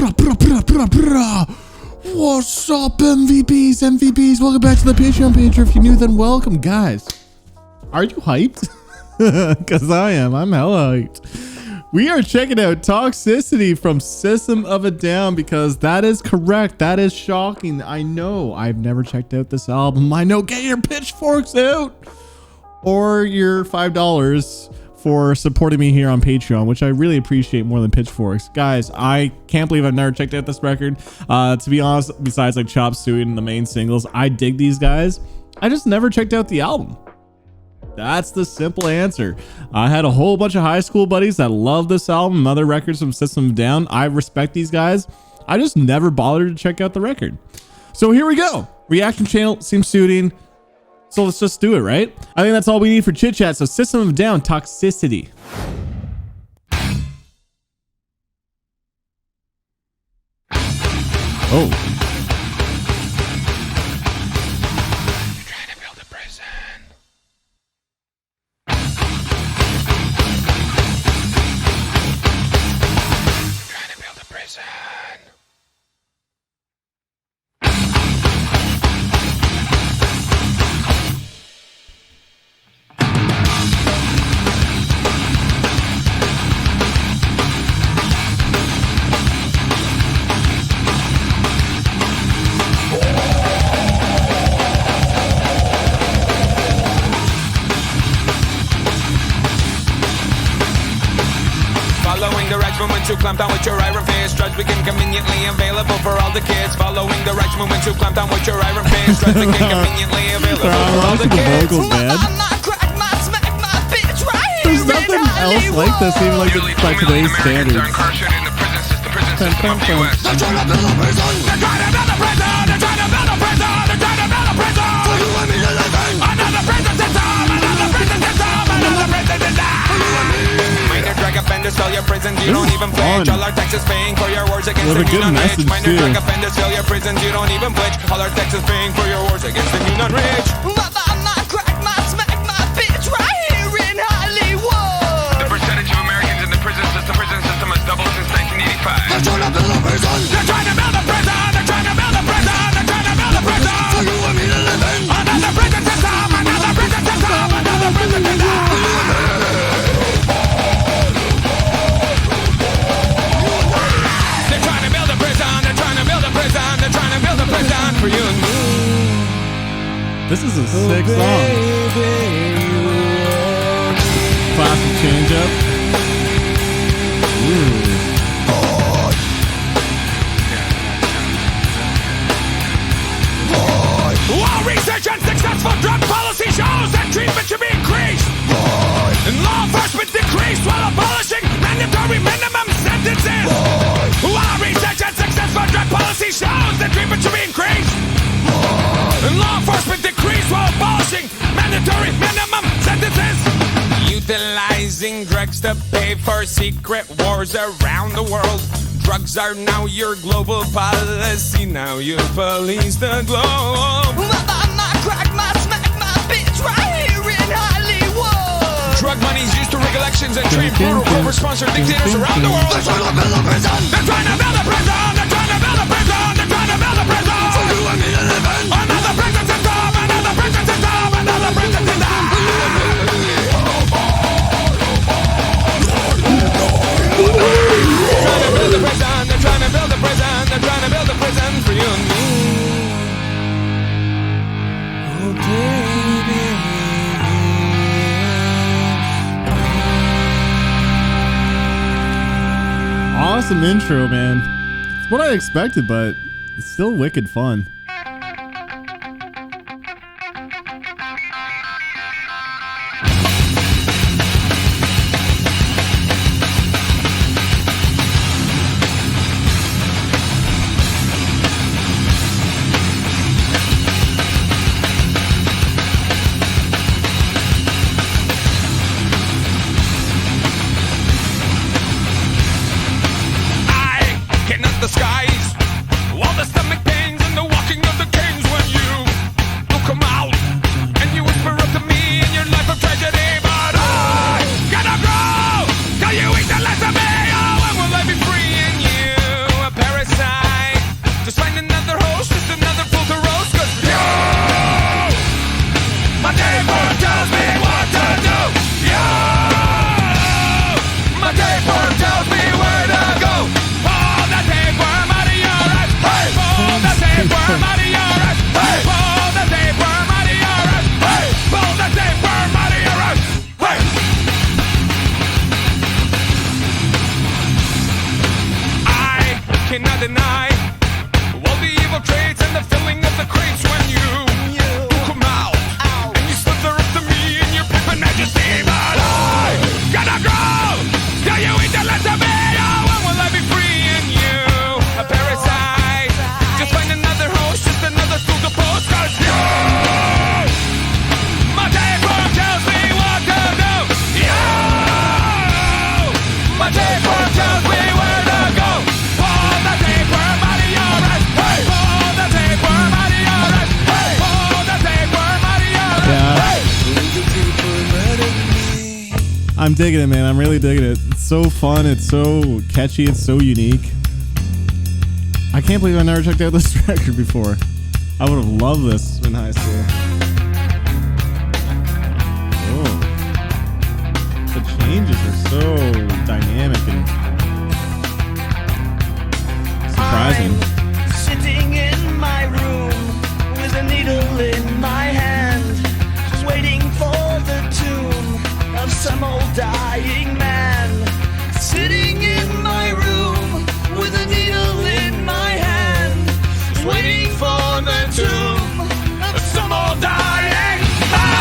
What's up, MVPs? Welcome back to the Patreon page. Or if you're new, then welcome, guys. Are you hyped? Because I am. I'm hella hyped. We are checking out Toxicity from System of a Down because that is correct. That is shocking. I know. I've never checked out this album. I know. Get your pitchforks out or your $5 for supporting me here on Patreon, which I really appreciate more than pitchforks. Guys, I can't believe I've never checked out this record. To be honest, besides like Chop Suey and the main singles, I dig these guys. I just never checked out the album. That's the simple answer. I had a whole bunch of high school buddies that love this album and other records from System of a Down. I respect these guys. I just never bothered to check out the record. So here we go. Reaction channel seems suiting. So let's just do it, right? I think that's all we need for chit chat. So System of a Down, Toxicity. Oh. Following the right movement to clamp down with your iron fist. Drugs became conveniently available for all the kids. Following the right movement to clamp down with your iron fist. Drugs became conveniently available for all the kids. There's nothing else like this, even like it's like today's standards. They're trying to build a prison. They're trying to build a prison. They're trying to build a prison. They're trying to build a prison. They're trying to build a prison. For you and me to live in. Another prison system. Another prison system. Another prison system. Minor drug offenders fill your prisons. You don't even flinch. All our taxes paying for your wars against the new non-rich. Minor drug offenders fill your prisons. You don't even flinch. All our taxes paying for your wars against the new non-rich. They're trying to build a prison. They're trying to build a prison. They're trying to build a prison. They're trying to build a prison. For you and me to live in. Another prison system. Another prison system. Another prison system. They're trying to build a prison. They're trying to build a prison. They're trying to build a prison for you and me. This is a sick song. Classic change up. Ooh. While research and successful drug policy shows that treatment should be increased, and law enforcement decreased while abolishing mandatory minimum sentences. While research and successful drug policy shows that treatment should be increased, and law enforcement decreased while abolishing mandatory minimum sentences. Utilizing drugs to pay for secret wars around the world. Drugs are now your global policy. Now you police the globe. Crack my smack my bitch right here in Hollywood. Drug money's used to rig elections and train brutal corporate-sponsored dictators around the world. They're trying to build a prison. They're trying to build a prison. They're trying to build a prison. They're trying to build a prison. For you and me to live in. Another prison system. Another prison system. Another prison system. They're trying to build a prison. They're trying to build a prison for you and me. Oh, baby. Awesome intro, man. It's what I expected, but it's still wicked fun. The skies, all the stomach pains and the walking cannot deny all the evil traits and the filling of the crates when you come out and you slither up to me in your pimpin' majesty. But I gotta grow. Yeah, you eat the last of me. Oh, when will I be free and you a parasite? Just find another host, just another stool to post. 'Cause you, my tapeworm tells me what to do. You, my tapeworm tells me where to go. Pull the tapeworm out of your ass. Hey, pull the tapeworm out of your ass. Hey, pull the tapeworm out of your ass. Hey, pull the tapeworm out of me. I'm digging it, man. I'm really digging it. It's so fun. It's so catchy. It's so unique. I can't believe I never checked out this record before. I would have loved this in high school. Oh. The changes are so dynamic and surprising. I'm sitting in my room with a needle in my hand, just waiting for the tune of some old dying man. Sitting in my room with a needle in my hand, just waiting for the tune of some old dying man.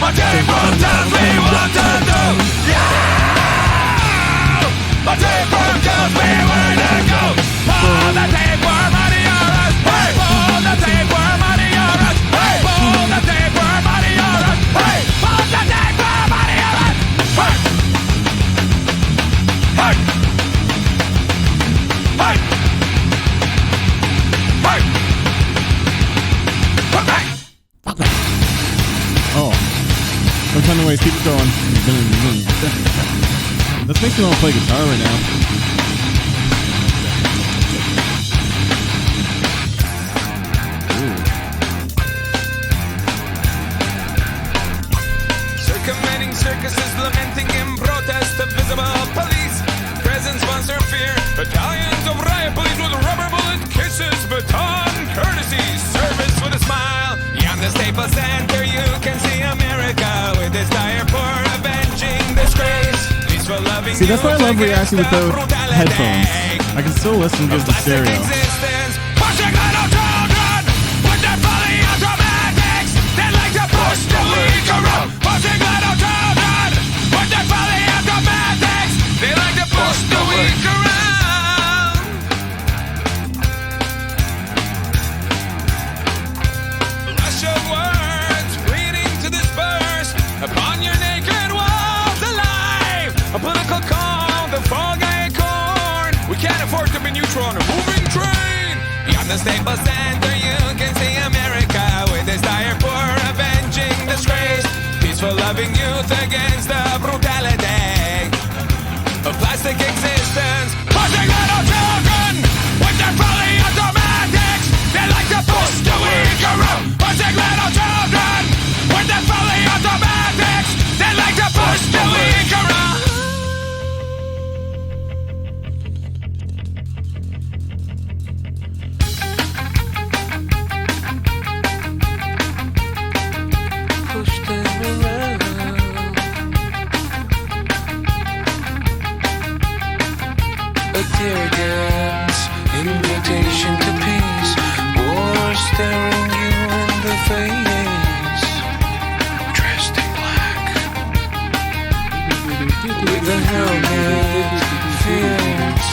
My tapeworm tells me what to do. Yeah! My tapeworm tells me where to go. Pull the tapeworm out of your ass. Hey! Pull the tapeworm out of your ass. Hey! Pull the tapeworm out of your ass. Hey! Pull the tapeworm out of your ass. Hey! Hey! Hey! Hey! Hey! Oh. No time to waste. Keep it going. This makes me want to play guitar right now. Ooh. Circumventing circuses, lamenting in protest of visible police. Presence, monster, fear. Battalions of riot police with rubber bullet kisses. Baton courtesy, service with a smile. Beyond the Staples Center, you can see America with its dire for avenging disgrace. Peaceful loving. See, that's why I love reacting without headphones. I can still listen to the stereo. Pushing little children with their fully automatics. They like to push the weak around. Pushing little children with their fully automatics. They like to push the weak around. Rush of words pleading to disperse upon your naked walls alive. A political call, the fog acorn. We can't afford to be neutral on a moving train. Beyond the Staples Center, you can see America with its dire for avenging disgrace. Peaceful loving youth against the brutality of plastic existence. Pushing little children with their fully automatics. They like to push the weak around. Pushing little children with their fully automatics. They like to push the weak around. Push them around. A tear gas, invitation to peace. War staring you in the face. Dressed in black, with a helmet, fierce,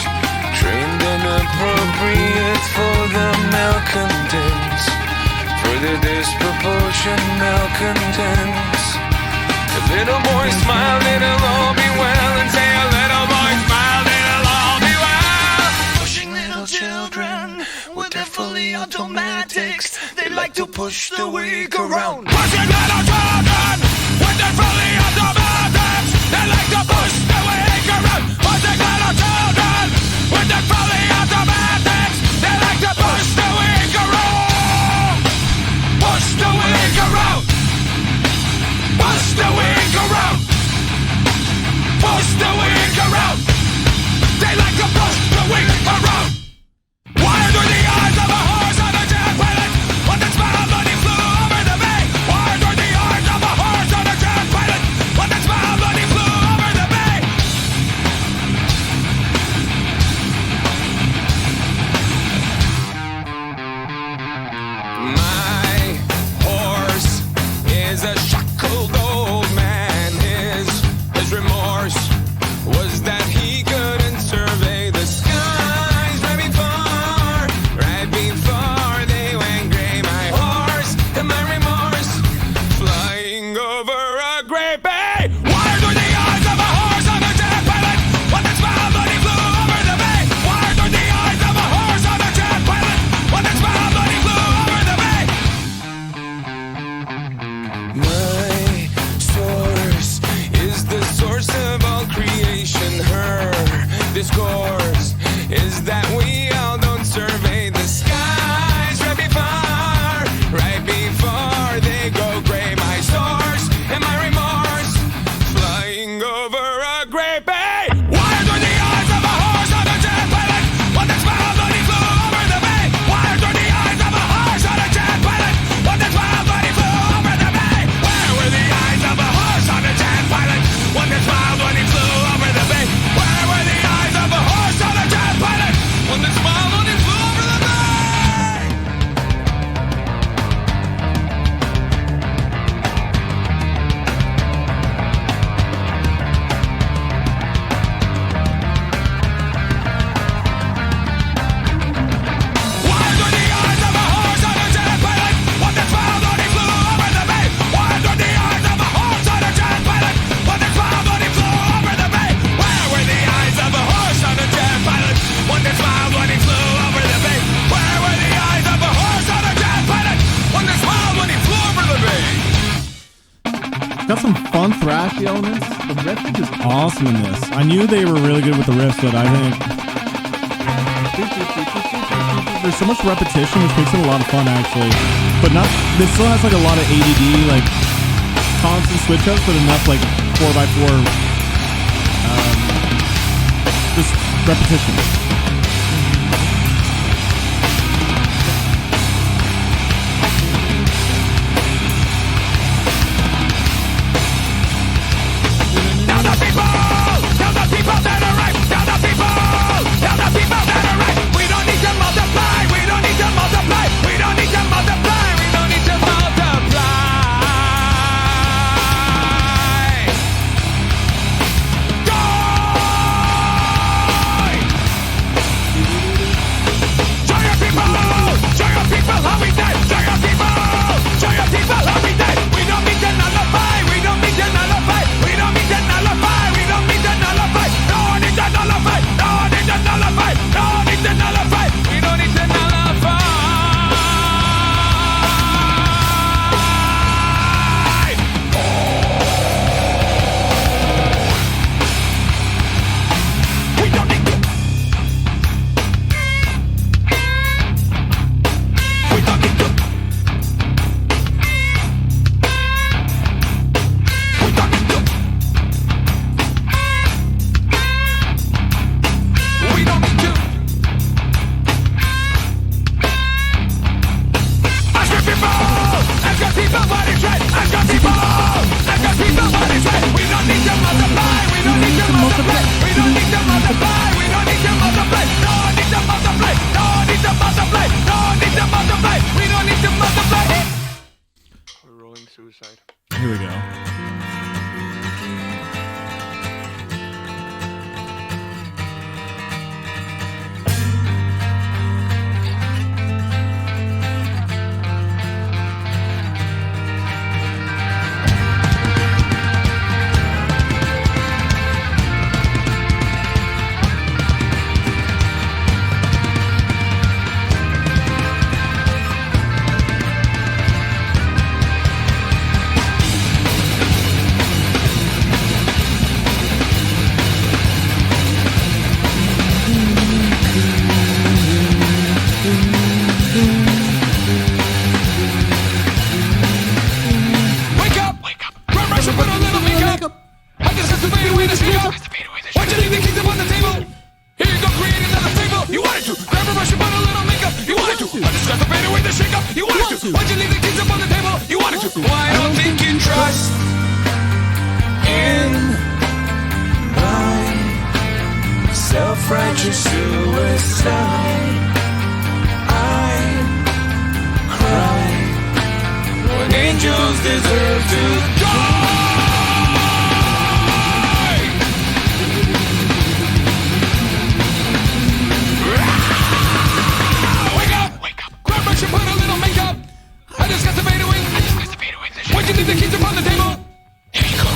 trained and appropriate for the malcontents, for the disproportionate malcontents. A little boy smiled, it'll all be well, and say a little boy smiled, it'll all be well. Pushing little children with their fully automatics. They like to push the weak around. Pushing little children with their fully automatics. They like to push the weak around. Pushing little children with their fully automatics. They like to push the weak around. Push the weak around. Push the weak around. Push the weak around. They like to push the weak around. Wired through the eyes of a horse on a jet pilot. What the got some fun thrashy elements. The riff is awesome in this. I knew they were really good with the riffs, but I think there's so much repetition, which makes it a lot of fun actually. But not, this still has like a lot of ADD, like constant switch ups, but enough like 4x4, just repetition. Suicide. Here we go. Why'd you leave the kids up on the table? You wanted to. Why don't think you trust in my self-righteous suicide? I cry when angels deserve to die. Put a little makeup. I just got to fade away. Why'd you leave the keys upon the table?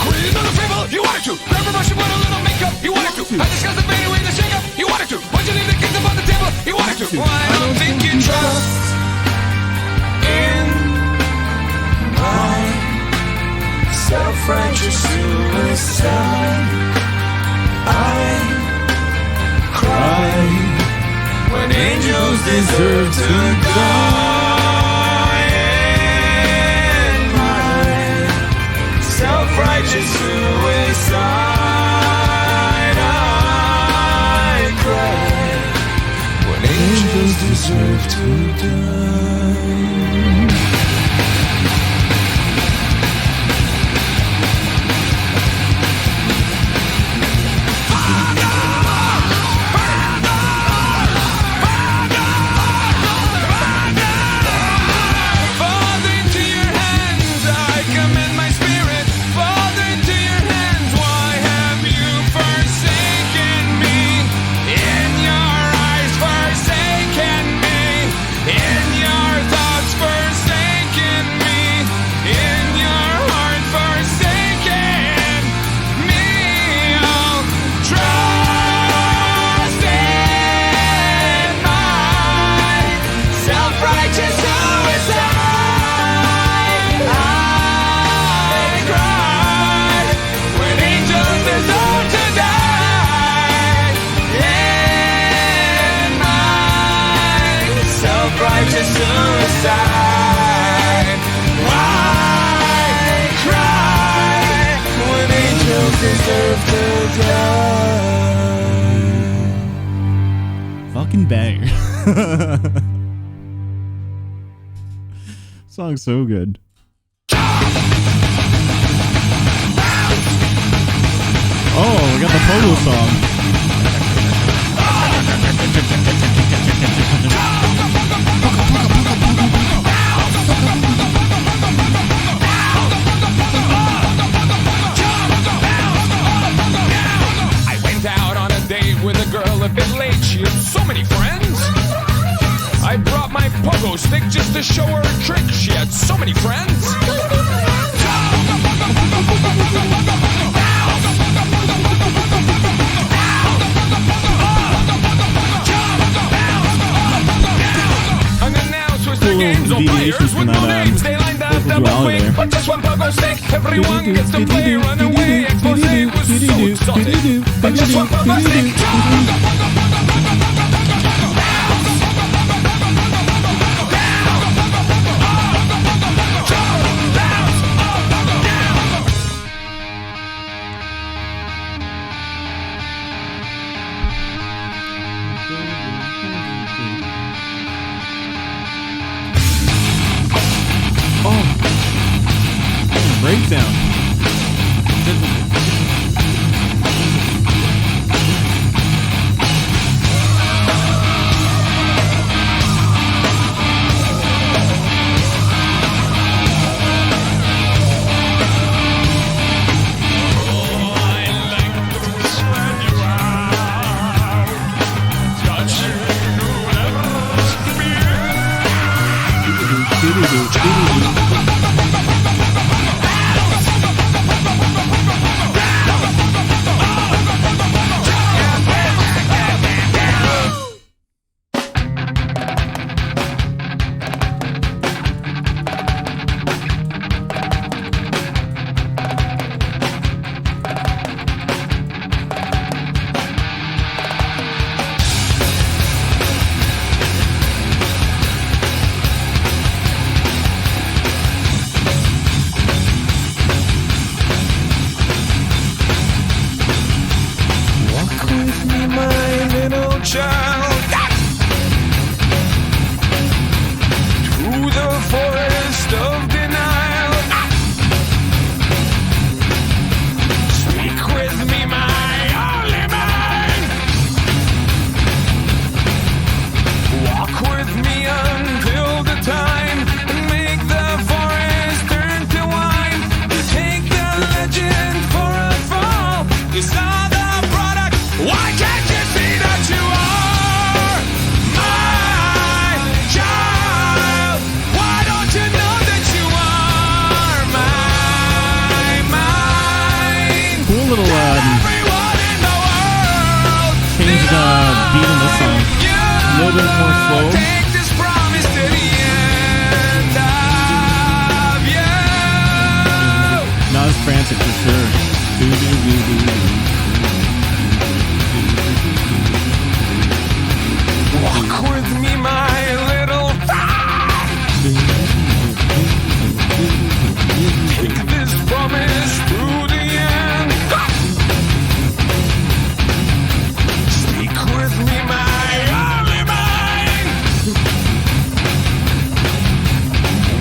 Create another fable. You wanted to. Grab a brush and put a little makeup. You wanted to. I just got to fade away the shake up. You wanted to. Why'd you leave the keys upon the table? You wanted to. Well, I don't think you trust in my self-righteous suicide. I cry when angels deserve to die. In my self-righteous suicide, I cry when angels deserve to die. In your Song's so good. Oh, we got the Pogo song. I went out on a date with a girl a bit late. She had so many friends. I brought my pogo stick just to show her a trick. She had so many friends. Unannounced was the games of players with no names. They lined up double way, but just one pogo stick. Everyone gets to play, run away. Expose was so exotic, but just one pogo stick. Breakdown.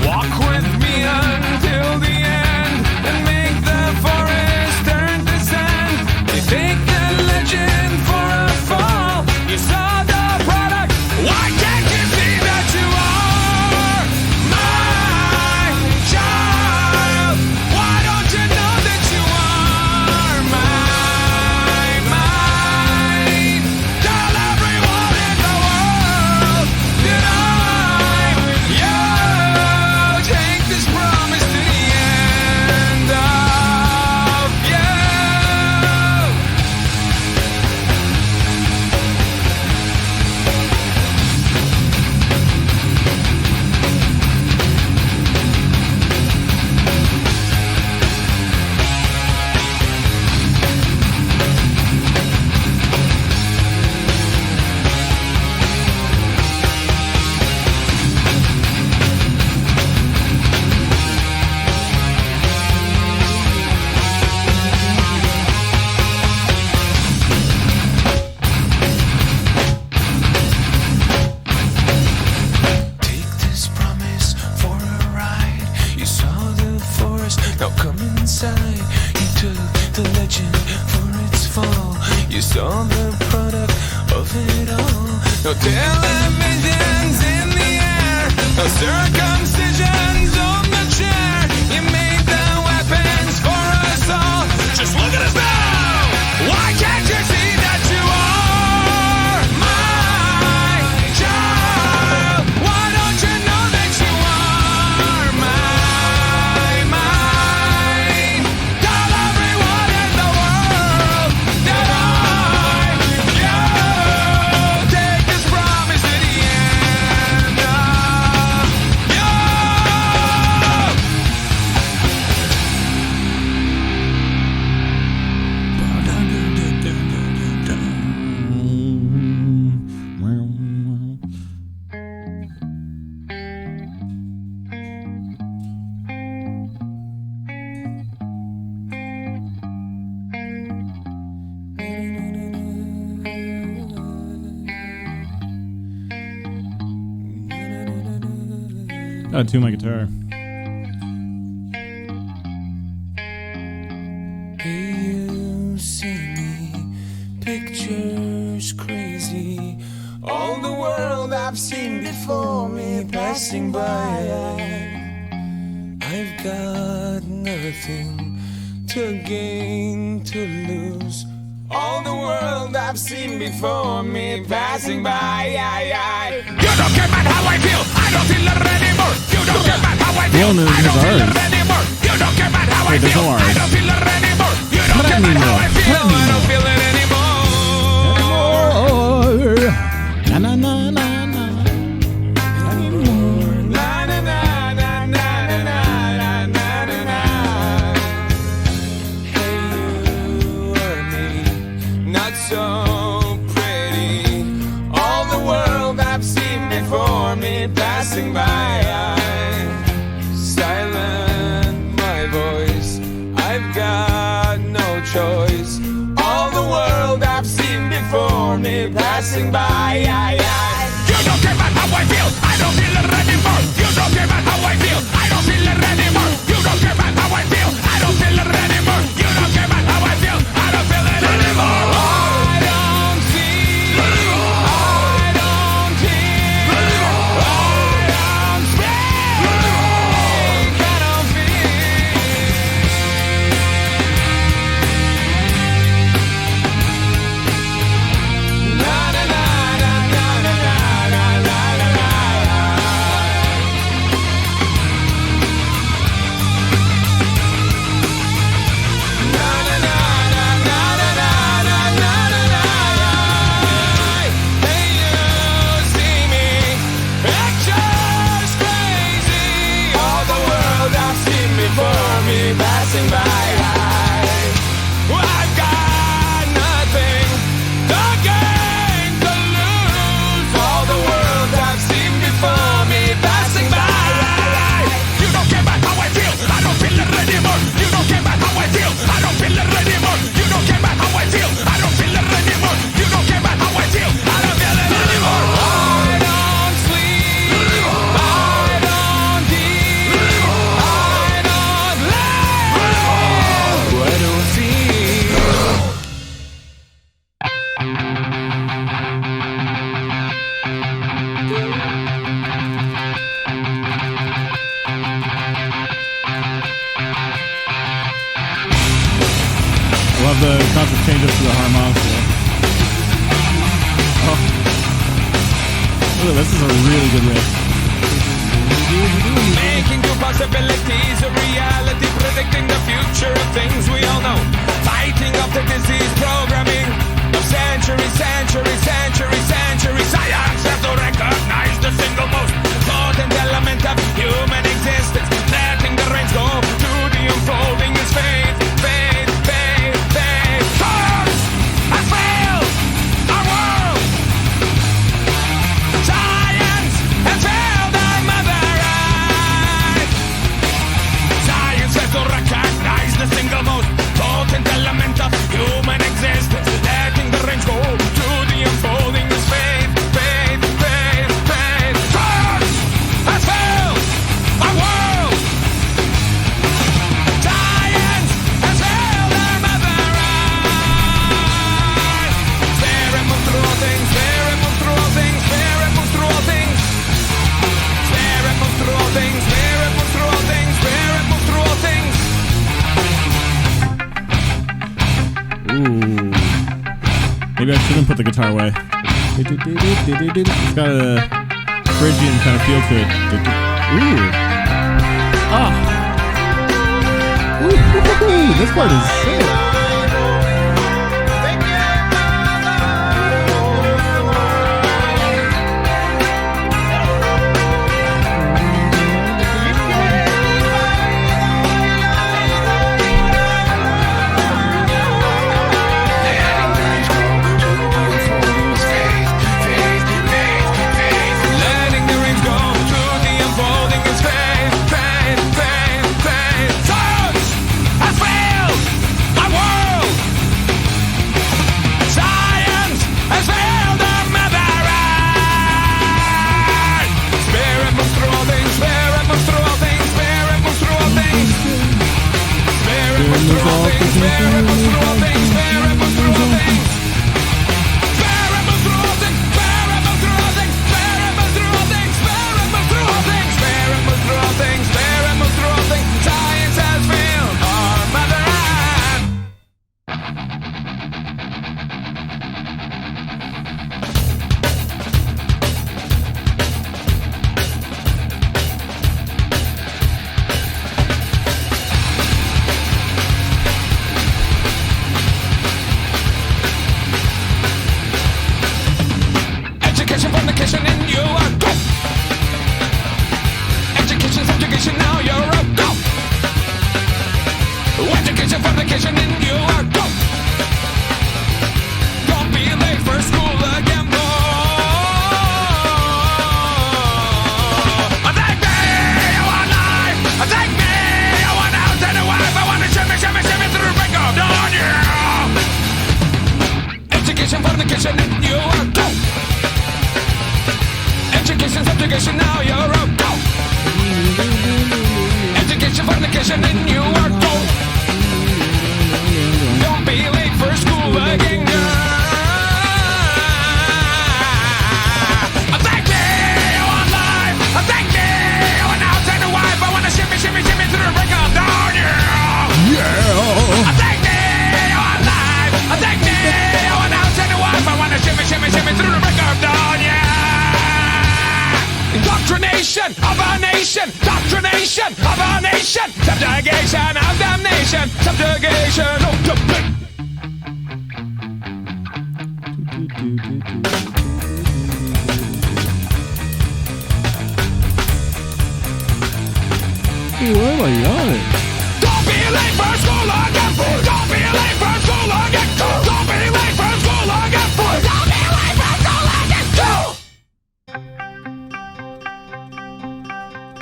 Walk with me until the end and make the forest the legend for its fall. You saw the product of it all. No televisions in the air, no circumcisions on the chair. You made the weapons for us all. Just look at us now. Why can't you see that you are my child? Why don't you know that you are mine? Tell everyone in the world that you take this promise to the end of you. Gotta tune my guitar. Hey, you see me, pictures crazy. All the world I've seen before me passing by. I've got nothing to gain, to lose. All the world I've seen before me passing by. You don't care about how I feel. I don't feel it anymore. You don't care about how I feel. Well, I don't feel ours. it anymore. You don't care about how I Wait, there's feel. no I ours. don't feel it anymore. You don't Let care me about how know. I feel. Let me I don't know. feel it anymore. Na na na na na. Na na na na na na na na na na. Hey, you or me, not so pretty. All the world I've seen before me passing by. Silent my voice, I've got no choice. All the world I've seen before me passing by. You don't care about how I feel. I don't feel it anymore. You don't care about how I feel. I don't feel it anymore. You don't care about how I feel. I don't feel it anymore. You don't care about how I feel. I don't feel it anymore. I don't see, I don't hear, I don't speak, I don't feel. Na na na na na na na na na na. Na na na na na na na na na na. Hey, you see me, pictures crazy. All the world I've seen before me passing by. I've got nothing to gain, to lose. All the world I've seen before me passing by. You don't care about how I feel. I don't feel it anymore. You don't care about how I feel. I don't feel it anymore. You don't care about how I feel. I don't feel it anymore. You don't care about how I feel. I don't feel it anymore. I don't sleep, I don't eat, I don't live, I don't feel. I love the constant changes to the harmonica. Oh. Look, this is a really good riff. Making new possibilities a reality, predicting the future of things we all know. Fighting off the disease programming of centuries, centuries, centuries, centuries. Science has to recognize the single most potent element of human existence. Letting the reins go to the unfolding is faith, faith, faith, faith. Curse has failed our world. Science has failed our mother. Shouldn't put the guitar away. It's got a Phrygian kind of feel to it. Ooh. Ah. Ooh, this part is sick.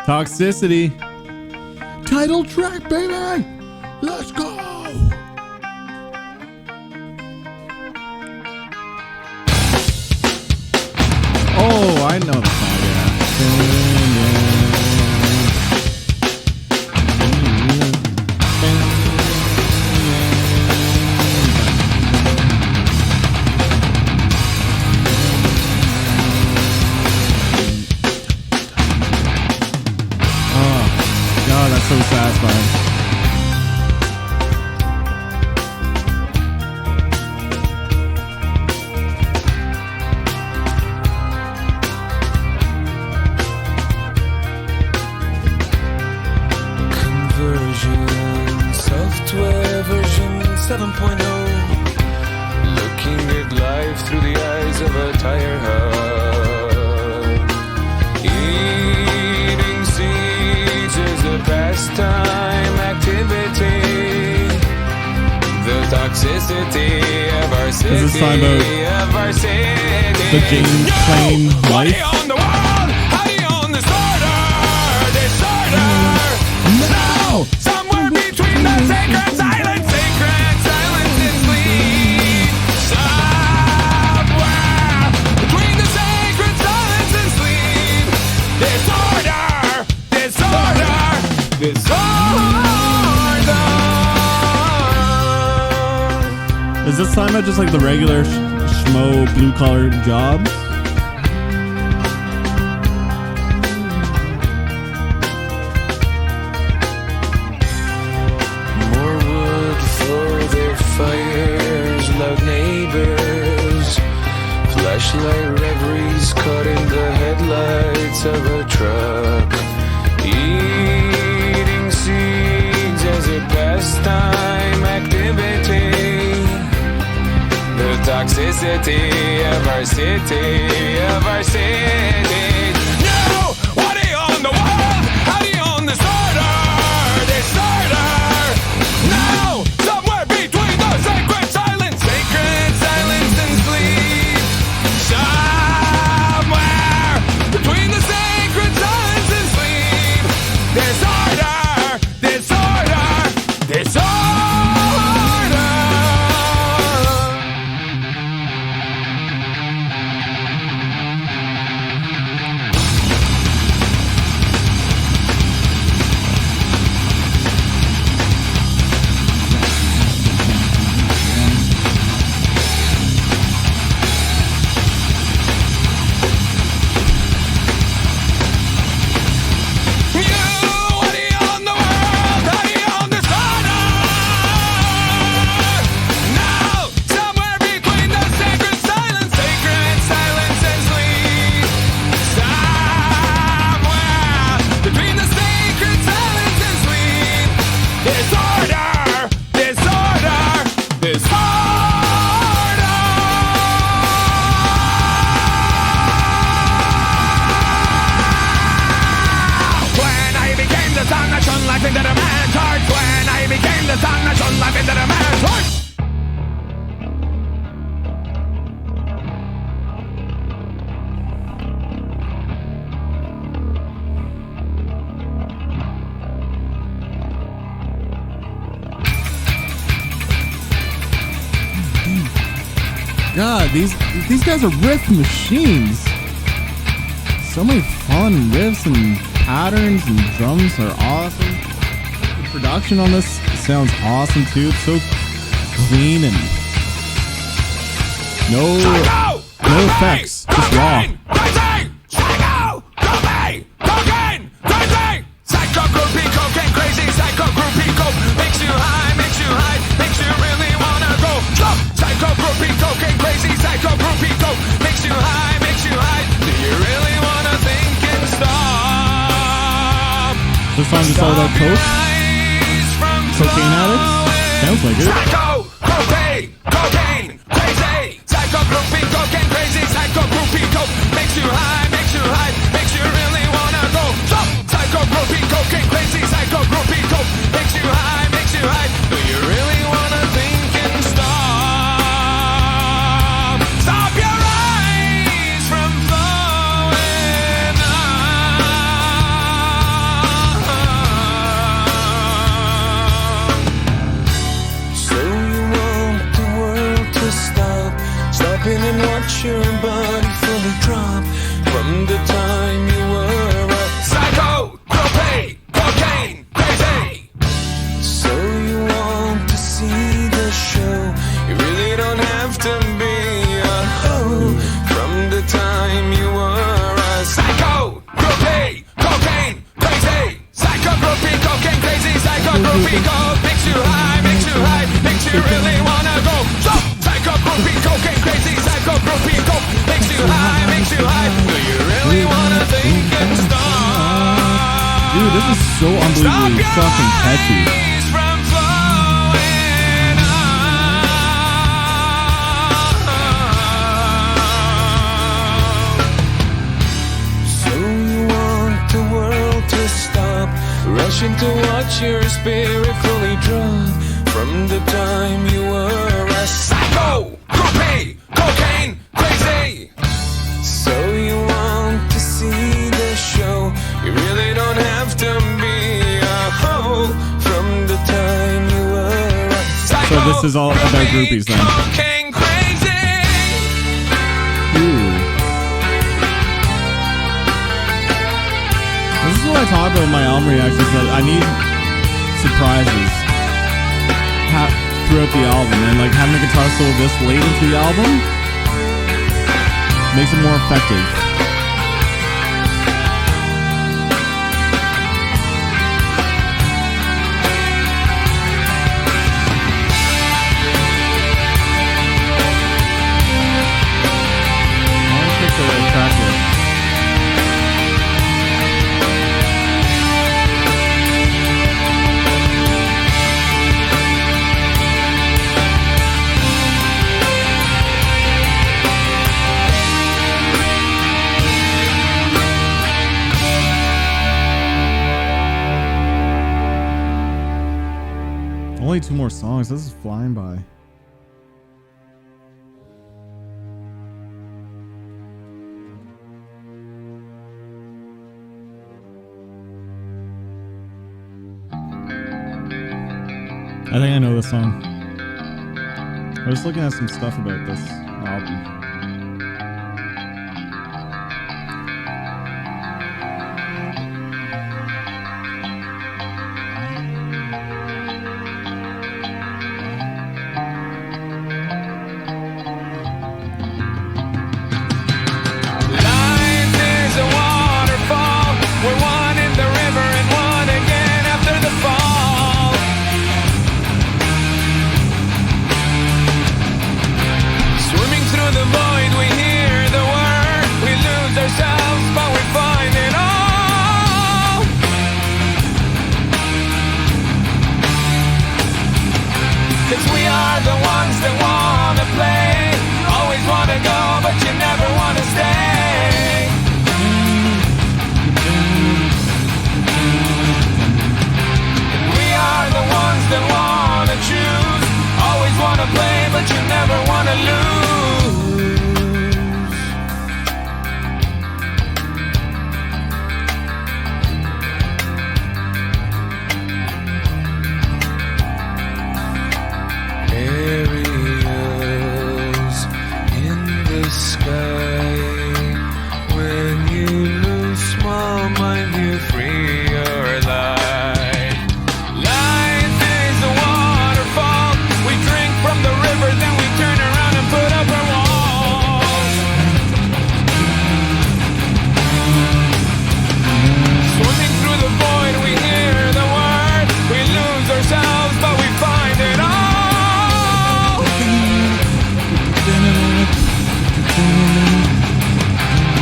Toxicity. Title track, baby. Let's go. Oh, I know the song, Oh, that's so satisfying. Software version 7.0. Looking at life through the eyes of a tire hub. Eating seeds is a pastime activity. The toxicity of our city. Is this time of our city. The James Plain life? On the wall, howdy on the disorder. No! Somewhere between the sacred silence and sleep. Somewhere between the sacred silence and sleep. Disorder. Is this time just like the regular schmo blue collar jobs? More wood for their fires, loud neighbors. flashlight reveries caught in the headlights of a truck. Eating seeds as a pastime activity. The toxicity of our city, of our city. No! What do you own the world? How do you own this order? This order! No! Somewhere between the sacred silence and sleep. Somewhere between the sacred silence and sleep. Disorder! Disorder! Disorder! Into the man's heart. When I became the sun that shone life into the man's heart. God, these guys are riff machines. So many fun riffs and patterns and drums are awesome. The production on this sounds awesome too. It's so clean and no effects, just raw. Psycho groupie, cocaine crazy, psycho groupie, coke makes you high, makes you high, makes you really wanna go. Psycho groupie, cocaine crazy, psycho groupie, coke makes you high, makes you high. Do you really wanna think and stop? This song is all about coke? Cocaine addicts? Sounds like it. Psycho groupie, cocaine crazy, psycho groupie, cocaine crazy, psycho groupie, coke makes you high, makes you high, makes you really wanna go. Psycho groupie, cocaine crazy, psycho groupie, coke makes you high, makes you high. Do you really wanna think and stop? Stop your eyes from flowing up. So you want the world to stop, stopping and watch your body fully drop from the time you were a psycho groupie, cocaine crazy. So you want to see the show, you really don't have to be a hoe. From the time you were a psycho groupie, cocaine crazy, psycho groupie, cocaine crazy, psycho groupie, coke makes you high, makes you high, makes you really wanna go. Psycho groupie, cocaine crazy, psycho groupie, coke makes you high, makes you high. Do you really wanna think and stop? Dude, this is so unbelievably fucking catchy. From flowing up. So you want the world to stop, rushing to watch your spirit fully drop from the time you were a psycho groupie, cocaine crazy. So you want to see the show, you really don't have to be a hoe. From the time you were a psycho. So this is all about groupies then. Cocaine crazy. Ooh. This is what I talk about in my album reactions, that I need surprises throughout the album, and like having a guitar solo this late into the album makes it more effective. Only 2 more songs. This is flying by. I think I know this song. I was looking at some stuff about this album. Life is a waterfall. We're one in the river and one again after the fall. Swimming through the void, we hear the word. We lose ourselves, but we find it all. 'Cause we are the ones that wanna play. Always wanna go, but you never wanna stay. And we are the ones that wanna choose. Always wanna play, but you never wanna lose. Aerials in the sky. When you lose small mind, you free your life. Life is a waterfall. We drink from the river, then we turn around and put up our walls. Swimming through the void, we hear the word. We lose ourselves, but we find it all.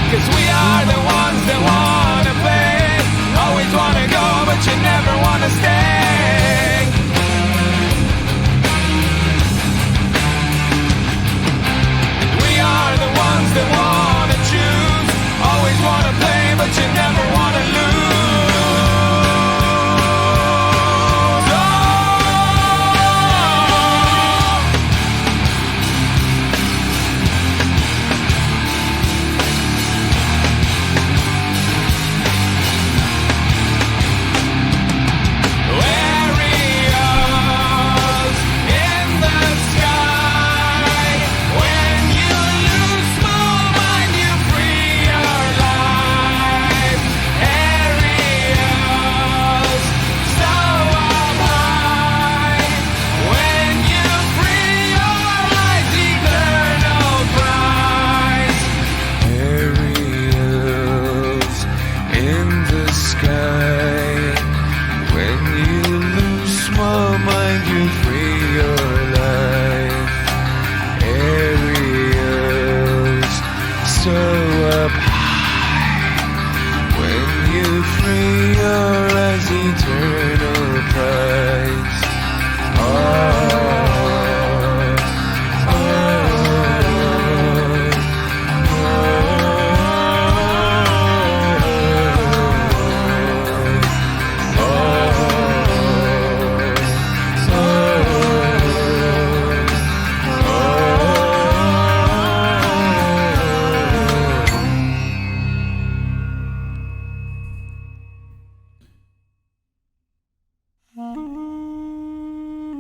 'Cause we are the ones that wanna play. Always wanna go, but you never wanna stay. And we are the ones that wanna choose. Always wanna play, but you never wanna lose. Oh. Aerials in the sky. When you lose small mind, you free your life. Aerials so up high. When you free your life, eternal prize. Aerials in the sky. When you lose small mind, you free your life. Aerials so up high. When you free your eyes, eternal prize. Oh, oh,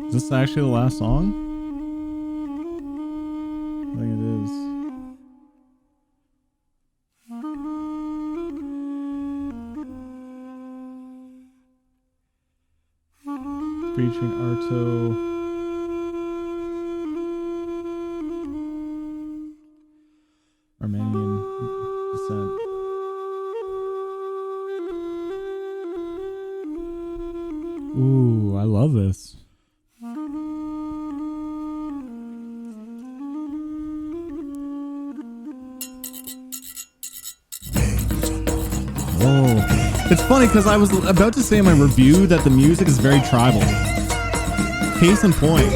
Is this actually the last song? I think it is. Featuring Arto. Armenian descent. Ooh, I love this. Oh, it's funny because I was about to say in my review that the music is very tribal. Case in point.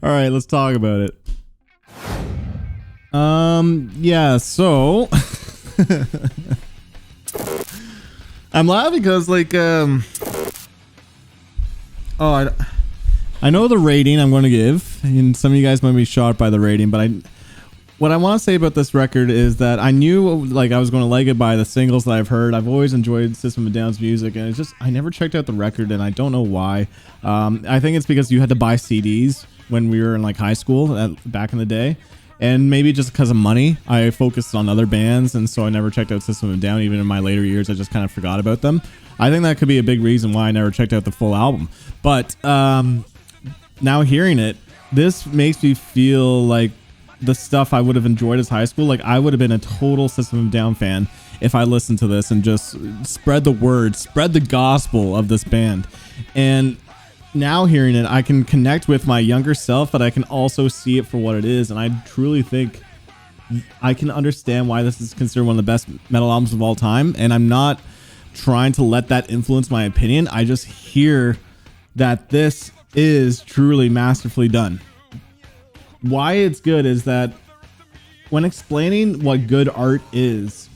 All right, let's talk about it. Yeah, so I'm laughing because like I know the rating I'm going to give, and some of you guys might be shocked by the rating, but what I want to say about this record is that I knew like I was going to like it by the singles that I've heard. I've always enjoyed System of a Down's music, and it's just I never checked out the record, and I don't know why. I think it's because you had to buy CDs when we were in like high school back in the day, and maybe just because of money, I focused on other bands, and so I never checked out System of a Down. Even in my later years, I just kind of forgot about them. I think that could be a big reason why I never checked out the full album. But now hearing it, this makes me feel like the stuff I would have enjoyed as high school. Like I would have been a total System of a Down fan if I listened to this and just spread the word, spread the gospel of this band. And now hearing it, I can connect with my younger self, but I can also see it for what it is. And I truly think I can understand why this is considered one of the best metal albums of all time. And I'm not trying to let that influence my opinion. I just hear that this is truly masterfully done. Why it's good is that when explaining what good art is,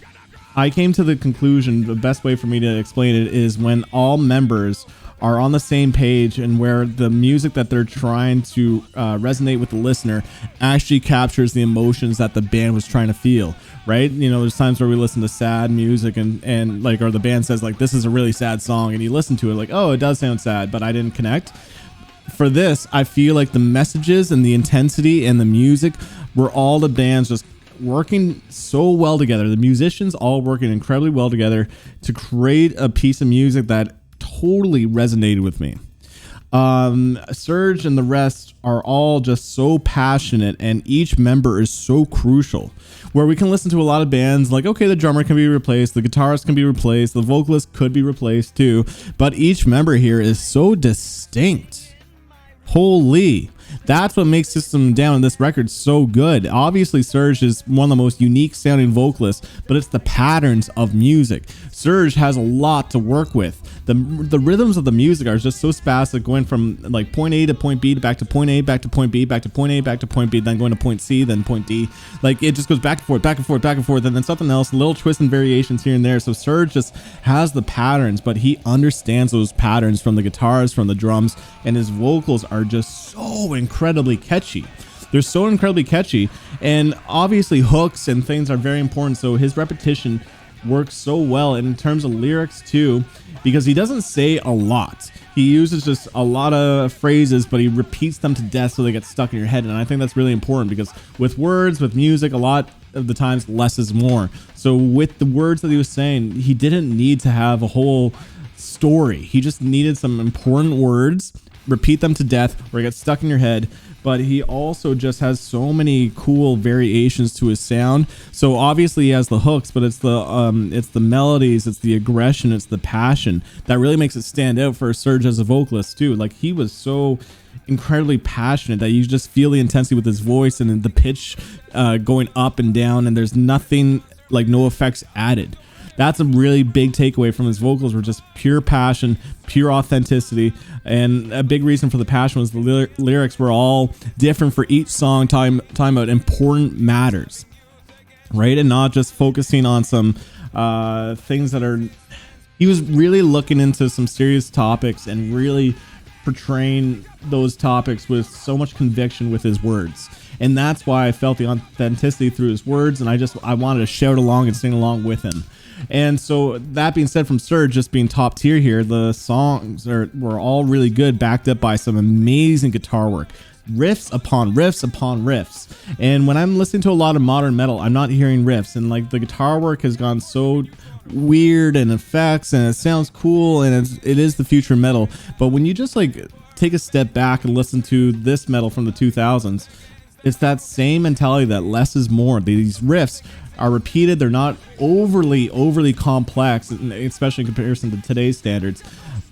I came to the conclusion the best way for me to explain it is when all members are on the same page and where the music that they're trying to resonate with the listener actually captures the emotions that the band was trying to feel, right? You know, there's times where we listen to sad music and like, or the band says like, this is a really sad song, and you listen to it like, oh, it does sound sad, but I didn't connect. For this, I feel like the messages and the intensity and the music were all the bands just working so well together. The musicians all working incredibly well together to create a piece of music that totally resonated with me. Serge and the rest are all just so passionate, and each member is so crucial. Where we can listen to a lot of bands like, okay, the drummer can be replaced, the guitarist can be replaced, the vocalist could be replaced too, but each member here is so distinct. Holy, that's what makes System of a Down in this record so good. Obviously, Serge is one of the most unique sounding vocalists, but it's the patterns of music. Serge has a lot to work with. The rhythms of the music are just so spastic, going from like point A to point B, back to point A, back to point B, back to point A, back to point B, then going to point C, then point D. Like it just goes back and forth, back and forth, back and forth, and then something else, little twists and variations here and there. So Serge just has the patterns, but he understands those patterns from the guitars, from the drums, and his vocals are just so incredibly catchy. They're so incredibly catchy, and obviously hooks and things are very important. So his repetition works so well, and in terms of lyrics too, because he doesn't say a lot. He uses just a lot of phrases, but he repeats them to death so they get stuck in your head. And I think that's really important because with words, with music, a lot of the times less is more. So with the words that he was saying, he didn't need to have a whole story. He just needed some important words, repeat them to death or get stuck in your head. But he also just has so many cool variations to his sound. So obviously he has the hooks, but it's the melodies, it's the aggression, it's the passion that really makes it stand out for Serge as a vocalist too. Like he was so incredibly passionate that you just feel the intensity with his voice and the pitch going up and down, and there's nothing like no effects added. That's a really big takeaway from his vocals, were just pure passion, pure authenticity. And a big reason for the passion was the lyrics were all different for each song, talking about important matters, right? And not just focusing on some things that are... He was really looking into some serious topics and really portraying those topics with so much conviction with his words. And that's why I felt the authenticity through his words, and I wanted to shout along and sing along with him. And so that being said, from Serge just being top tier here, the songs were all really good, backed up by some amazing guitar work. Riffs upon riffs upon riffs. And when I'm listening to a lot of modern metal, I'm not hearing riffs, and like the guitar work has gone so weird and effects, and it sounds cool, and it is the future of metal. But when you just like take a step back and listen to this metal from the 2000s, it's that same mentality that less is more. These riffs are repeated. They're not overly complex, especially in comparison to today's standards,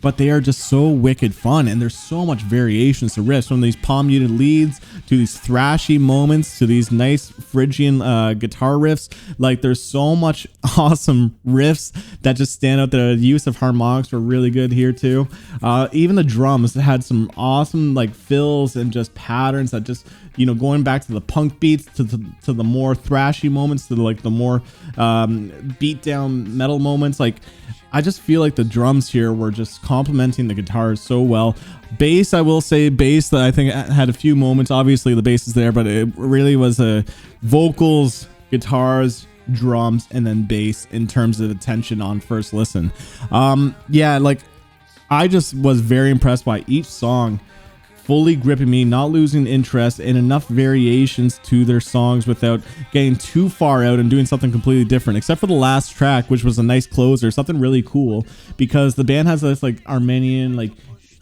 but they are just so wicked fun, and there's so much variations to riffs, from these palm muted leads to these thrashy moments, to these nice Phrygian guitar riffs. Like there's so much awesome riffs that just stand out. The use of harmonics were really good here too. Even the drums had some awesome like fills and just patterns that just, you know, going back to the punk beats, to the more thrashy moments, to the more beat down metal moments. Like I just feel like the drums here were just complementing the guitars so well. Bass, I will say bass that I think had a few moments. Obviously the bass is there, but it really was vocals, guitars, drums, and then bass in terms of attention on first listen. Yeah, like I just was very impressed by each song fully gripping me, not losing interest, and enough variations to their songs without getting too far out and doing something completely different, except for the last track, which was a nice closer, something really cool, because the band has this like Armenian, like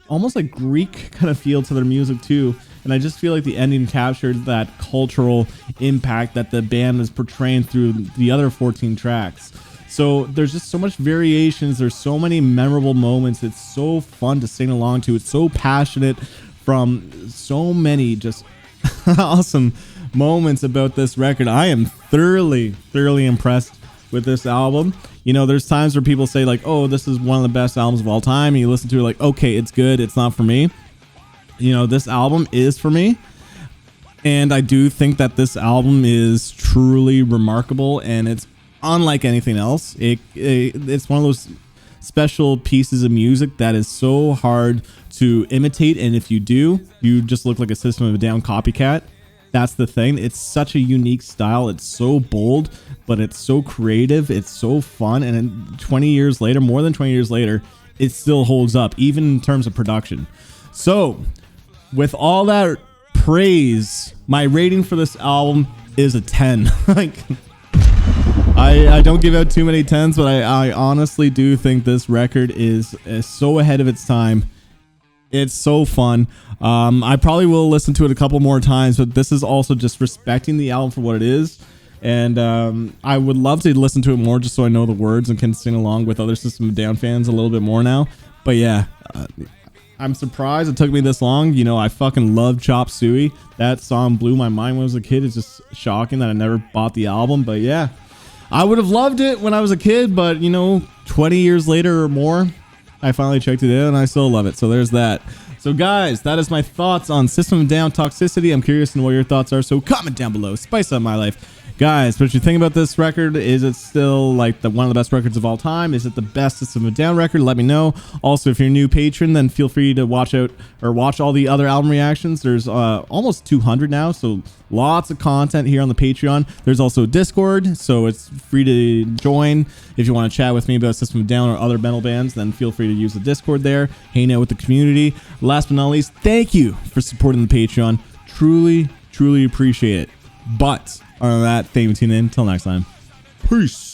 almost like Greek kind of feel to their music too. And I just feel like the ending captured that cultural impact that the band is portraying through the other 14 tracks. So there's just so much variations. There's so many memorable moments. It's so fun to sing along to. It's so passionate from so many just awesome moments about this record. I am thoroughly impressed with this album. You know, there's times where people say like, oh, this is one of the best albums of all time. And you listen to it like, okay, it's good. It's not for me. You know, this album is for me. And I do think that this album is truly remarkable and it's unlike anything else. It's one of those special pieces of music that is so hard to imitate, and if you do, you just look like a System of a Down copycat. That's the thing. It's such a unique style. It's so bold, but it's so creative. It's so fun, and 20 years later, more than 20 years later, it still holds up, even in terms of production. So, with all that praise, my rating for this album is a 10. Like, I don't give out too many 10s, but I honestly do think this record is so ahead of its time. It's so fun. I probably will listen to it a couple more times, but this is also just respecting the album for what it is. And I would love to listen to it more just so I know the words and can sing along with other System of a Down fans a little bit more now. But yeah, I'm surprised it took me this long. You know, I fucking love Chop Suey. That song blew my mind when I was a kid. It's just shocking that I never bought the album. But yeah, I would have loved it when I was a kid, but you know, 20 years later or more, I finally checked it out and I still love it. So there's that. So guys, that is my thoughts on System of a Down Toxicity. I'm curious to know what your thoughts are, so comment down below. Spice up my life. Guys, what you think about this record? Is it still like one of the best records of all time? Is it the best System of a Down record? Let me know. Also, if you're a new patron, then feel free to watch all the other album reactions. There's almost 200 now, so lots of content here on the Patreon. There's also a Discord, so it's free to join. If you want to chat with me about System of a Down or other metal bands, then feel free to use the Discord there. Hang out with the community. Last but not least, thank you for supporting the Patreon. Truly appreciate it. But other than that, thank you for tuning in. Until next time. Peace.